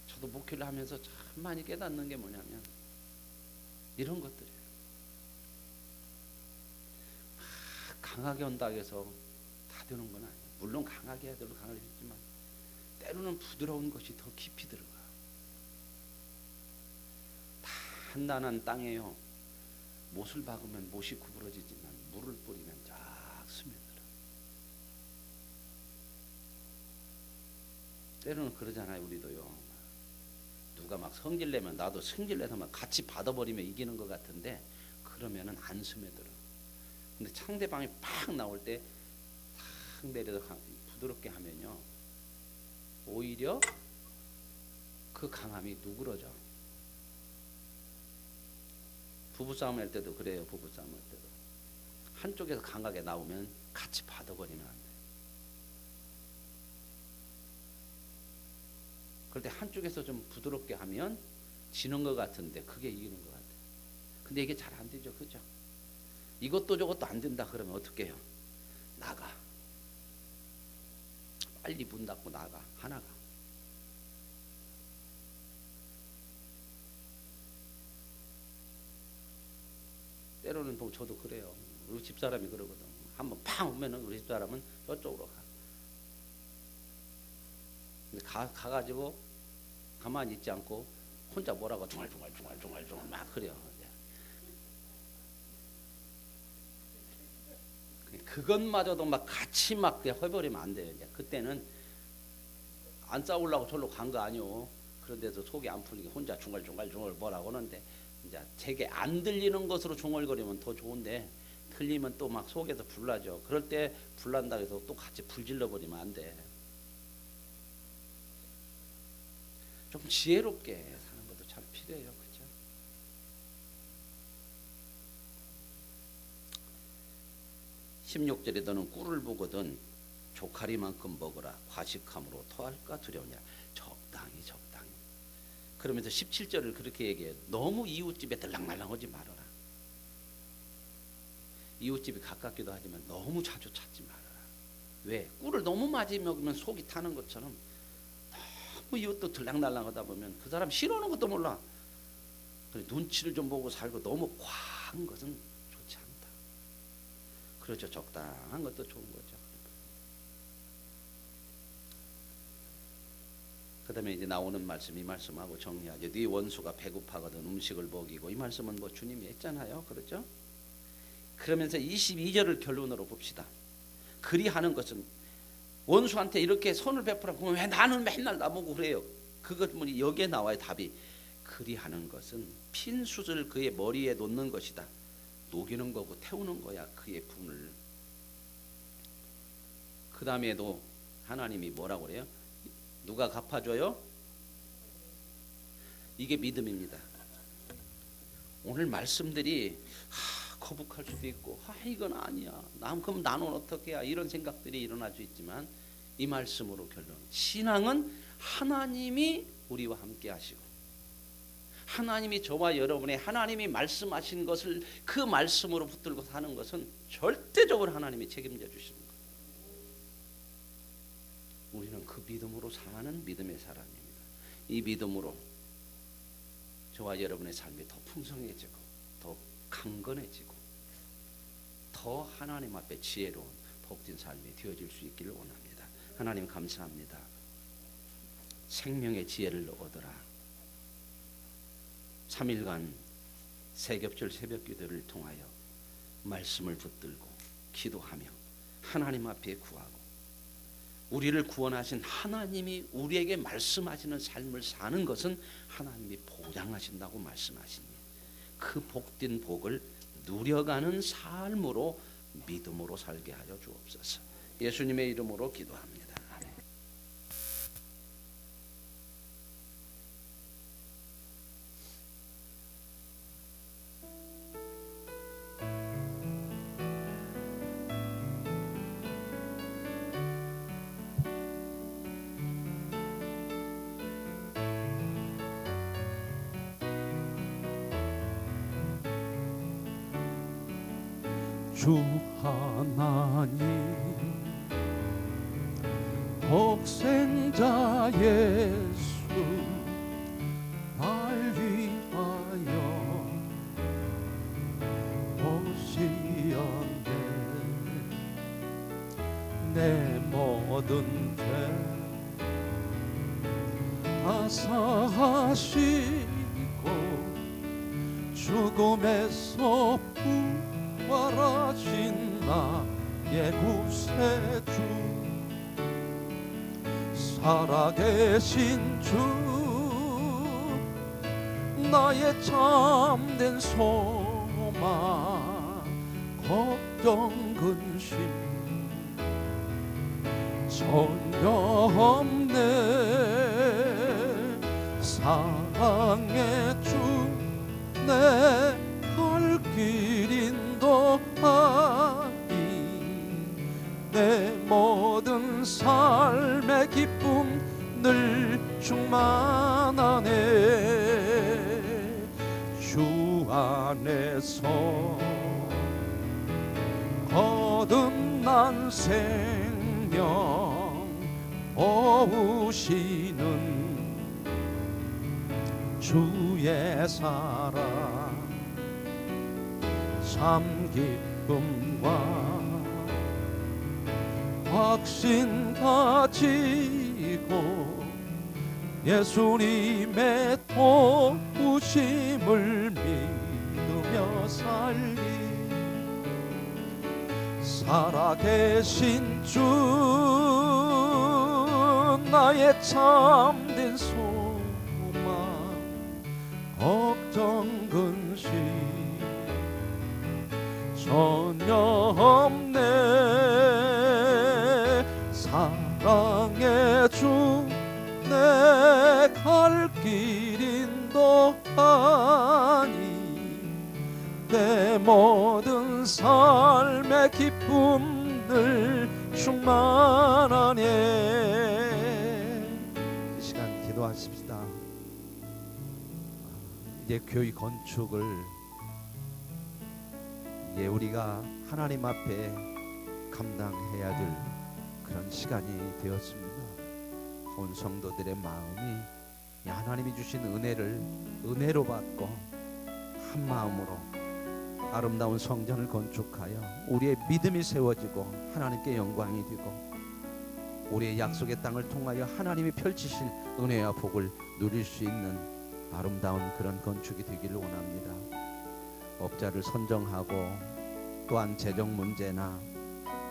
저도 목회를 하면서 참 많이 깨닫는 게 뭐냐면 이런 것들이에요. 강하게 한다고 해서 다 되는 건 아니에요. 물론 강하게 해야 되고 강하게 했지만 때로는 부드러운 것이 더 깊이 들어가요. 단단한 땅에요 못을 박으면 못이 구부러지지만 물을 뿌리면 쫙 스며들어. 때로는 그러잖아요. 우리도요. 누가 막 성질내면 나도 성질내서 막 같이 받아버리면 이기는 것 같은데 그러면은 안 스며들어. 근데 상대방이 팍 나올 때 탁 내려서 부드럽게 하면요 오히려 그 강함이 누그러져. 부부싸움 할 때도 그래요. 부부싸움 할 때도 한쪽에서 강하게 나오면 같이 받아버리면 안 돼. 그럴 때 한쪽에서 좀 부드럽게 하면 지는 것 같은데 그게 이기는 것 같아요. 근데 이게 잘 안 되죠, 그죠? 이것도 저것도 안 된다 그러면 어떻게 해요? 나가. 빨리 문 닫고 나가. 하나가. 때로는 저도 그래요. 우리 집사람이 그러거든. 한번 팡 오면은 우리 집사람은 저쪽으로 가. 근데 가가지고 가만히 있지 않고 혼자 뭐라고 중얼중얼 막 그래요. 그것마저도 막 같이 막 해버리면 안 돼요. 이제 그때는 안 싸우려고 절로 간 거 아니오. 그런데도 속이 안 풀리게 혼자 중얼중얼 뭐라고 하는데 이제 제게 안 들리는 것으로 중얼거리면 더 좋은데 들리면 또 막 속에서 불나죠. 그럴 때 불난다고 해서 또 같이 불질러 버리면 안 돼. 좀 지혜롭게 사는 것도 참 필요해요. 그렇죠? (16절에) 너는 꿀을 보거든 조카리만큼 먹으라. 과식함으로 토할까 두려우냐. 적당히. 그러면서 17절을 그렇게 얘기해요. 너무 이웃집에 들락날락하지 말아라. 이웃집이 가깝기도 하지만 너무 자주 찾지 말아라. 왜? 꿀을 너무 많이 먹으면 속이 타는 것처럼 너무 이웃도 들락날락하다 보면 그 사람 싫어하는 것도 몰라. 그래, 눈치를 좀 보고 살고 너무 과한 것은 좋지 않다. 그렇죠. 적당한 것도 좋은 거죠. 그 다음에 이제 나오는 말씀, 이 말씀하고 정리하죠. 네 원수가 배고파거든 음식을 먹이고. 이 말씀은 뭐 주님이 했잖아요. 그렇죠? 그러면서 22절을 결론으로 봅시다. 그리하는 것은 원수한테 이렇게 손을 베풀어 보면 왜 나는 맨날 나보고 그래요. 그것 뭐 여기에 나와요. 답이. 그리하는 것은 핀 숯을 그의 머리에 놓는 것이다. 녹이는 거고 태우는 거야. 그의 분을. 그 다음에도 하나님이 뭐라고 그래요? 누가 갚아줘요? 이게 믿음입니다. 오늘 말씀들이 거북할 수도 있고 이건 아니야. 그럼 나는 어떻게 해야 이런 생각들이 일어날 수 있지만 이 말씀으로 결론. 신앙은 하나님이 우리와 함께 하시고 하나님이 저와 여러분의 하나님이 말씀하신 것을 그 말씀으로 붙들고 사는 것은 절대적으로 하나님이 책임져 주시는 거예요. 우리는 그 믿음으로 사는 믿음의 사람입니다. 이 믿음으로 저와 여러분의 삶이 더 풍성해지고 더 강건해지고 더 하나님 앞에 지혜로운 복된 삶이 되어질 수 있기를 원합니다. 하나님 감사합니다. 생명의 지혜를 얻어라. 3일간 세겹절 새벽기도를 통하여 말씀을 붙들고 기도하며 하나님 앞에 구하고 우리를 구원하신 하나님이 우리에게 말씀하시는 삶을 사는 것은 하나님이 보장하신다고 말씀하시니 그 복된 복을 누려가는 삶으로 믿음으로 살게 하여 주옵소서. 예수님의 이름으로 기도합니다. 아멘. 주 하나님 독생자 예수 날 위하여 오시었네. 내 모든 죄 다 사하시고 죽음에서 부활하신 나의 구세주 살아계신 주 나의 참된 소망 걱정 근심 전혀 없네. 사랑의 주 내 갈 길 인도하니 내 모든 삶의 기쁨 늘 충만하네. 주 안에서 거듭난 생명 모으시는 주의 사랑 참 기쁨과 확신 가지고 예수님의 도우심을 믿으며 살리 살아계신 주 나의 참된 소망 걱정 근심 전혀 없네. 사랑의 주 내 갈 길 인도하니 내 모든 삶의 기쁨 늘 충만하네. 이 시간 기도하십시다. 이제 교회 건축을 이제 우리가 하나님 앞에 감당해야 될 그런 시간이 되었습니다. 온 성도들의 마음이 하나님이 주신 은혜를 은혜로 받고 한 마음으로 아름다운 성전을 건축하여 우리의 믿음이 세워지고 하나님께 영광이 되고 우리의 약속의 땅을 통하여 하나님이 펼치실 은혜와 복을 누릴 수 있는 아름다운 그런 건축이 되기를 원합니다. 업자를 선정하고 또한 재정 문제나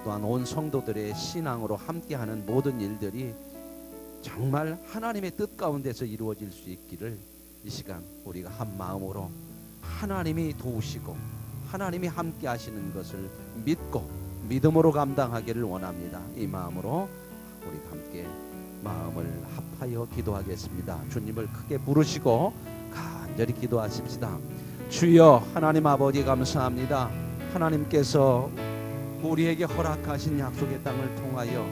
또한 온 성도들의 신앙으로 함께하는 모든 일들이 정말 하나님의 뜻 가운데서 이루어질 수 있기를 이 시간 우리가 한 마음으로 하나님이 도우시고 하나님이 함께 하시는 것을 믿고 믿음으로 감당하기를 원합니다. 이 마음으로 우리가 함께 마음을 합하여 기도하겠습니다. 주님을 크게 부르시고 간절히 기도하십시다. 주여 하나님 아버지 감사합니다. 하나님께서 우리에게 허락하신 약속의 땅을 통하여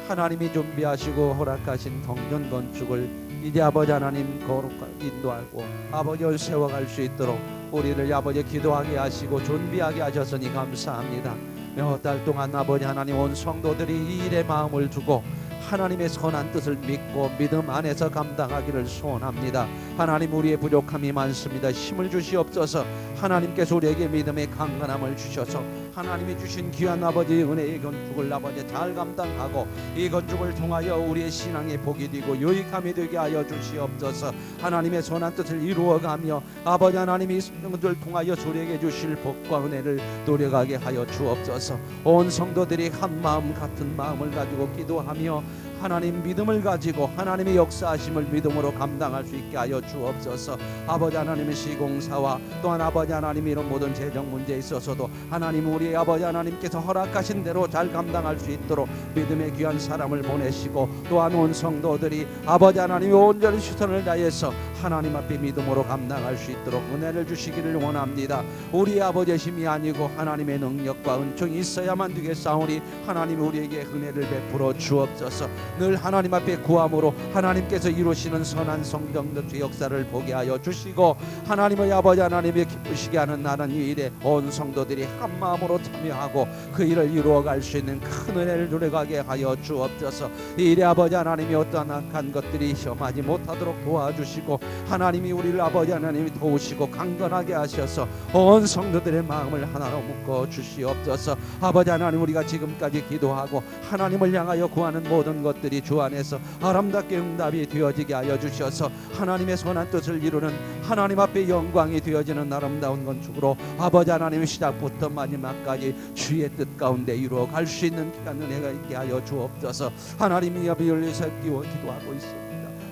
하나님이 준비하시고 허락하신 성전 건축을 이제 아버지 하나님 거룩하게 인도하고 아버지를 세워갈 수 있도록 우리를 아버지 기도하게 하시고 준비하게 하셨으니 감사합니다. 몇 달 동안 아버지 하나님 온 성도들이 이 일에 마음을 두고 하나님의 선한 뜻을 믿고 믿음 안에서 감당하기를 소원합니다. 하나님 우리의 부족함이 많습니다. 힘을 주시옵소서. 하나님께서 우리에게 믿음의 강건함을 주셔서 하나님이 주신 귀한 아버지의 은혜의 건축을 아버지 잘 감당하고 이 건축을 통하여 우리의 신앙의 복이 되고 유익함이 되게 하여 주시옵소서. 하나님의 선한 뜻을 이루어가며 아버지 하나님이 성도를 통하여 우리에게 주실 복과 은혜를 노력하게 하여 주옵소서. 온 성도들이 한 마음 같은 마음을 가지고 기도하며 하나님 믿음을 가지고 하나님의 역사하심을 믿음으로 감당할 수 있게 하여 주옵소서. 아버지 하나님의 시공사와 또한 아버지 하나님 이런 모든 재정 문제에 있어서도 하나님 우리 아버지 하나님께서 허락하신 대로 잘 감당할 수 있도록 믿음의 귀한 사람을 보내시고 또한 온 성도들이 아버지 하나님의 온전히 최선을 다해서 하나님 앞에 믿음으로 감당할 수 있도록 은혜를 주시기를 원합니다. 우리 아버지의 힘이 아니고 하나님의 능력과 은총이 있어야만 되겠사오니 하나님 우리에게 은혜를 베풀어 주옵소서. 늘 하나님 앞에 구함으로 하나님께서 이루시는 선한 성경적 역사를 보게 하여 주시고 하나님의 아버지 하나님의 기쁘시게 하는 나는 이 일에 온 성도들이 한 마음으로 참여하고 그 일을 이루어갈 수 있는 큰 은혜를 누려가게 하여 주옵소서. 이 일에 아버지 하나님이 어떠한 악한 것들이 시험하지 못하도록 도와주시고 하나님이 우리를 아버지 하나님이 도우시고 강건하게 하셔서 온 성도들의 마음을 하나로 묶어 주시옵소서. 아버지 하나님 우리가 지금까지 기도하고 하나님을 향하여 구하는 모든 것들이 주 안에서 아름답게 응답이 되어지게 하여 주셔서 하나님의 선한 뜻을 이루는 하나님 앞에 영광이 되어지는 아름다운 건축으로 아버지 하나님의 시작부터 마지막까지 주의 뜻 가운데 이루어 갈 수 있는 귀한 은혜가 있게 하여 주옵소서. 하나님이 아버지를 기도하고 있습니다.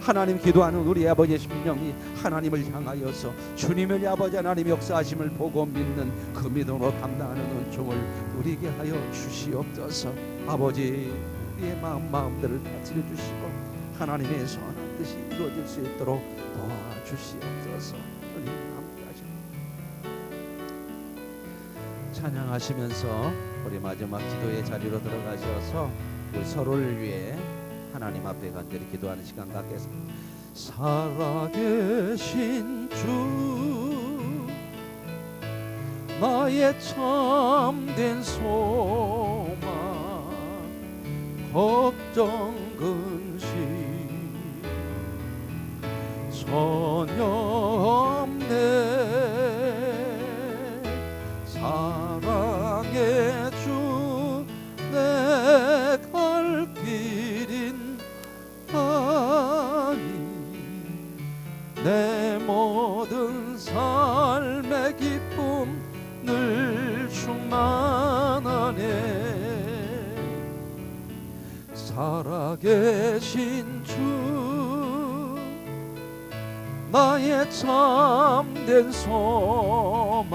하나님 기도하는 우리 아버지의 심령이 하나님을 향하여서 주님의 아버지 하나님 역사하심을 보고 믿는 그 믿음으로 감당하는 은총을 누리게 하여 주시옵소서. 아버지 우리의 마음들을 다스려 주시고 하나님의 선한 뜻이 이루어질 수 있도록 도와주시옵소서. 우리 함께하자. 찬양하시면서 우리 마지막 기도의 자리로 들어가셔서 우리 서로를 위해 하나님 앞에 간절히 기도하는 시간 갖겠습니다. 살아계신 주 나의 참된 소망 걱정 근심 전혀 없네 사랑의 주 내 갈 길인 아니 내 모든 삶의 기쁨 늘 충만하네 살아계신 주 나의 참된 소망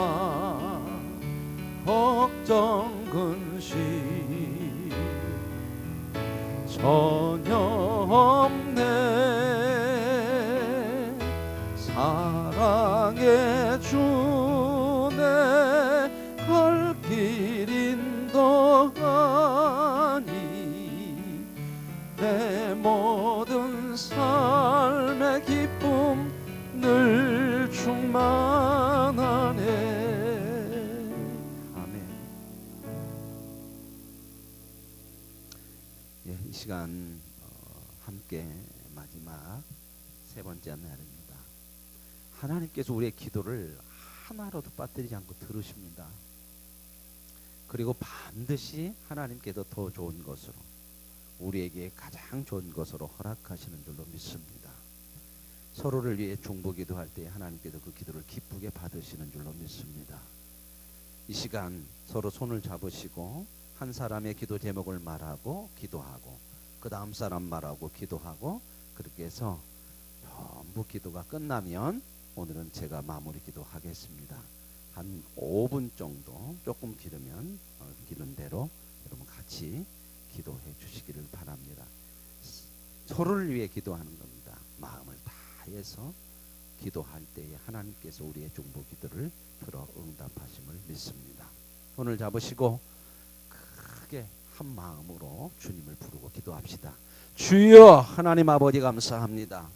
걱정 근심 전혀 없네 사랑의 주 내 갈 길인도 아니 내 모든 삶의 기쁨 늘 충만하네 아멘. 예, 이 시간 함께 마지막 세 번째 날입니다. 하나님께서 우리의 기도를 하나로도 빠뜨리지 않고 들으십니다. 그리고 반드시 하나님께서 더 좋은 것으로 우리에게 가장 좋은 것으로 허락하시는 줄로 믿습니다. 서로를 위해 중보기도 할 때 하나님께서 그 기도를 기쁘게 받으시는 줄로 믿습니다. 이 시간 서로 손을 잡으시고 한 사람의 기도 제목을 말하고 기도하고 그 다음 사람 말하고 기도하고 그렇게 해서 전부 기도가 끝나면 오늘은 제가 마무리 기도하겠습니다. 한 5분 정도 조금 길으면 기른 대로 여러분 같이 기도해 주시기를 바랍니다. 서로를 위해 기도하는 겁니다. 마음을 다해서 기도할 때에 하나님께서 우리의 중보 기도를 들어 응답하심을 믿습니다. 손을 잡으시고 크게 한 마음으로 주님을 부르고 기도합시다. 주여 하나님 아버지 감사합니다.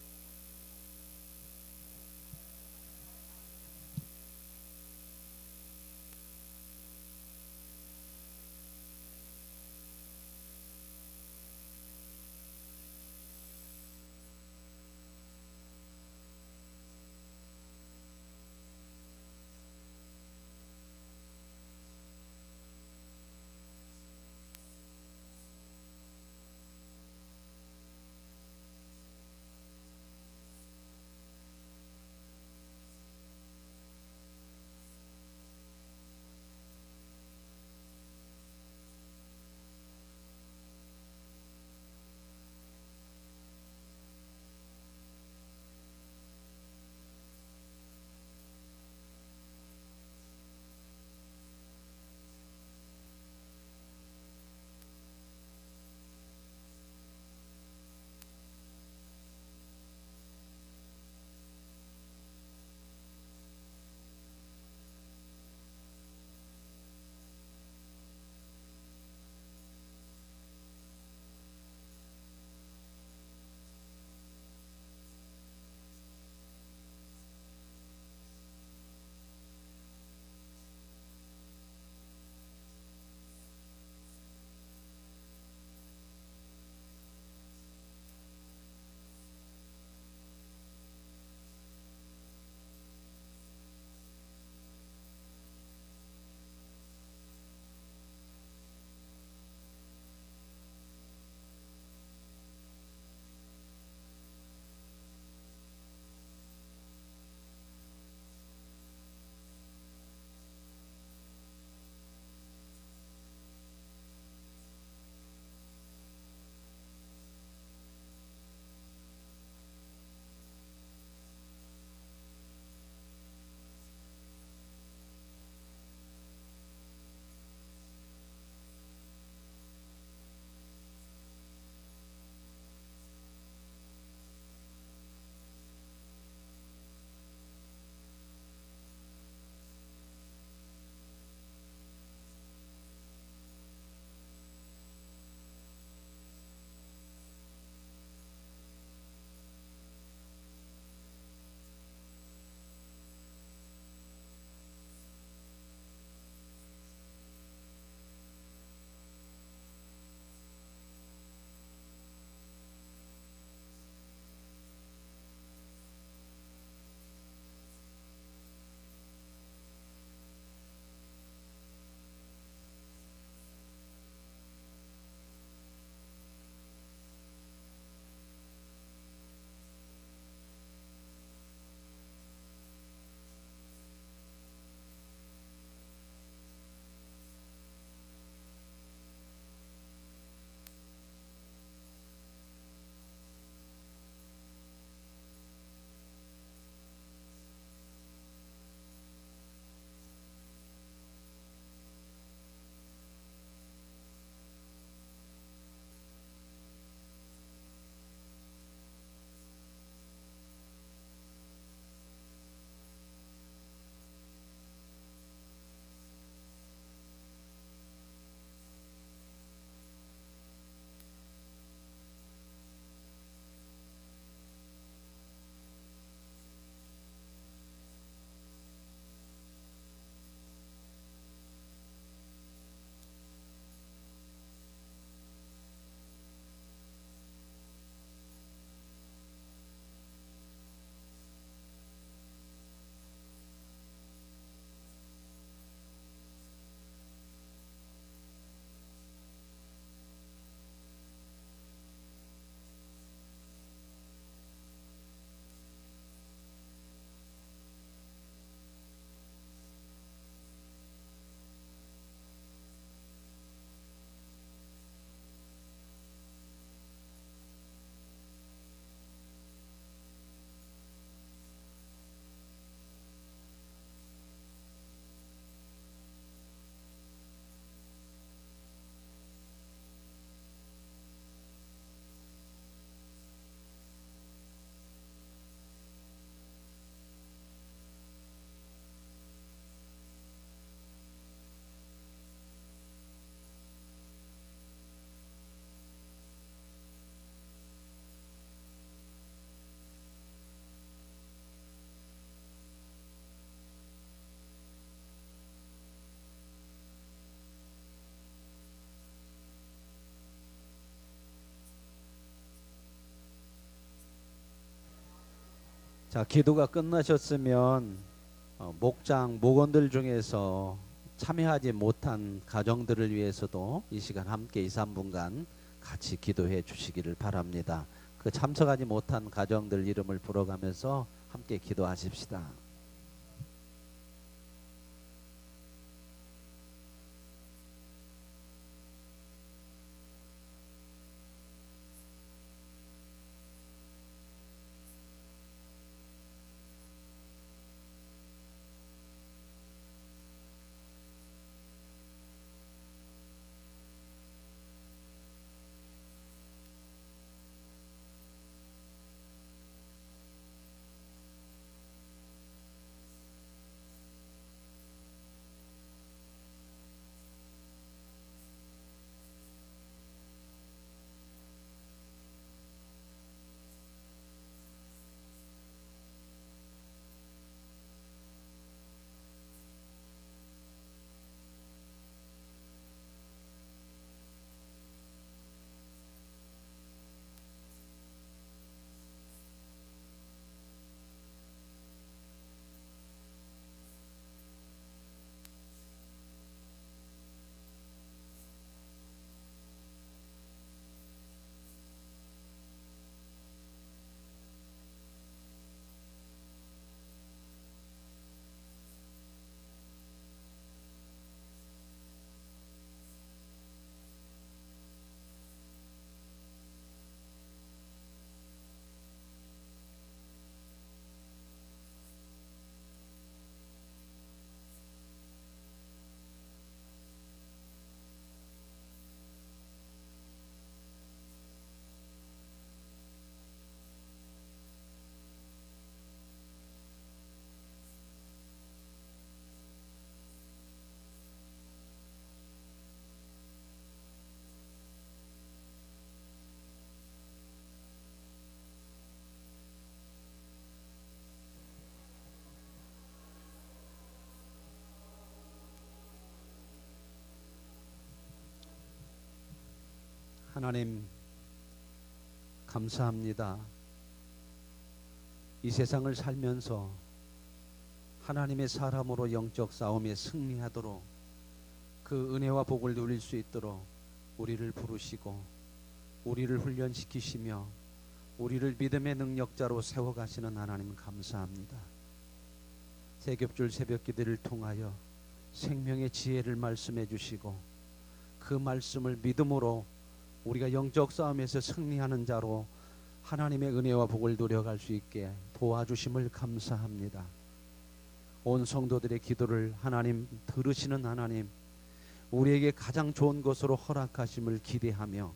자, 기도가 끝나셨으면 목장 목원들 중에서 참여하지 못한 가정들을 위해서도 이 시간 함께 2, 3분간 같이 기도해 주시기를 바랍니다. 그 참석하지 못한 가정들 이름을 불어가면서 함께 기도하십시다. 하나님 감사합니다. 이 세상을 살면서 하나님의 사람으로 영적 싸움에 승리하도록 그 은혜와 복을 누릴 수 있도록 우리를 부르시고 우리를 훈련시키시며 우리를 믿음의 능력자로 세워가시는 하나님 감사합니다. 세겹줄 새벽기도를 통하여 생명의 지혜를 말씀해 주시고 그 말씀을 믿음으로 우리가 영적 싸움에서 승리하는 자로 하나님의 은혜와 복을 누려갈 수 있게 도와주심을 감사합니다. 온 성도들의 기도를 하나님 들으시는 하나님, 우리에게 가장 좋은 것으로 허락하심을 기대하며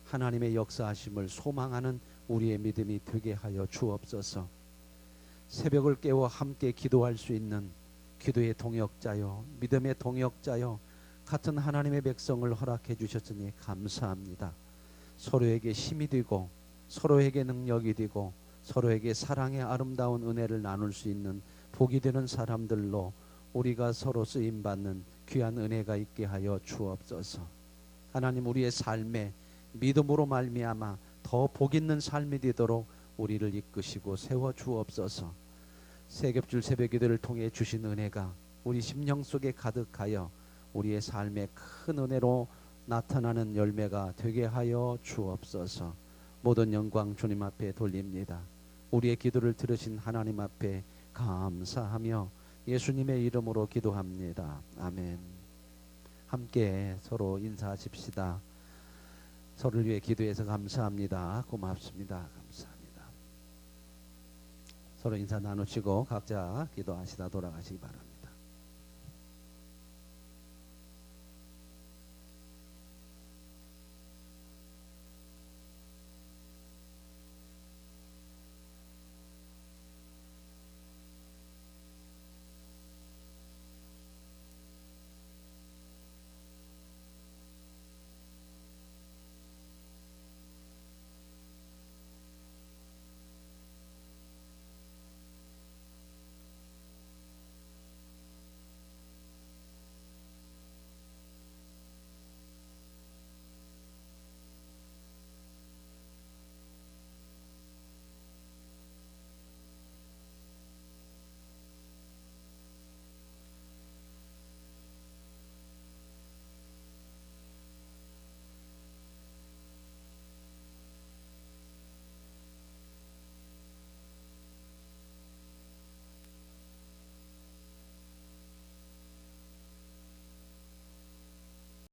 하나님의 역사하심을 소망하는 우리의 믿음이 되게 하여 주옵소서. 새벽을 깨워 함께 기도할 수 있는 기도의 동역자요, 믿음의 동역자요, 같은 하나님의 백성을 허락해 주셨으니 감사합니다. 서로에게 힘이 되고 서로에게 능력이 되고 서로에게 사랑의 아름다운 은혜를 나눌 수 있는 복이 되는 사람들로 우리가 서로 쓰임받는 귀한 은혜가 있게 하여 주옵소서. 하나님, 우리의 삶에 믿음으로 말미암아 더 복 있는 삶이 되도록 우리를 이끄시고 세워 주옵소서. 세겹줄 새벽기도를 통해 주신 은혜가 우리 심령 속에 가득하여 우리의 삶에 큰 은혜로 나타나는 열매가 되게 하여 주옵소서. 모든 영광 주님 앞에 돌립니다. 우리의 기도를 들으신 하나님 앞에 감사하며 예수님의 이름으로 기도합니다. 아멘. 함께 서로 인사하십시다. 서로를 위해 기도해서 감사합니다. 고맙습니다. 감사합니다. 서로 인사 나누시고 각자 기도하시다 돌아가시기 바랍니다.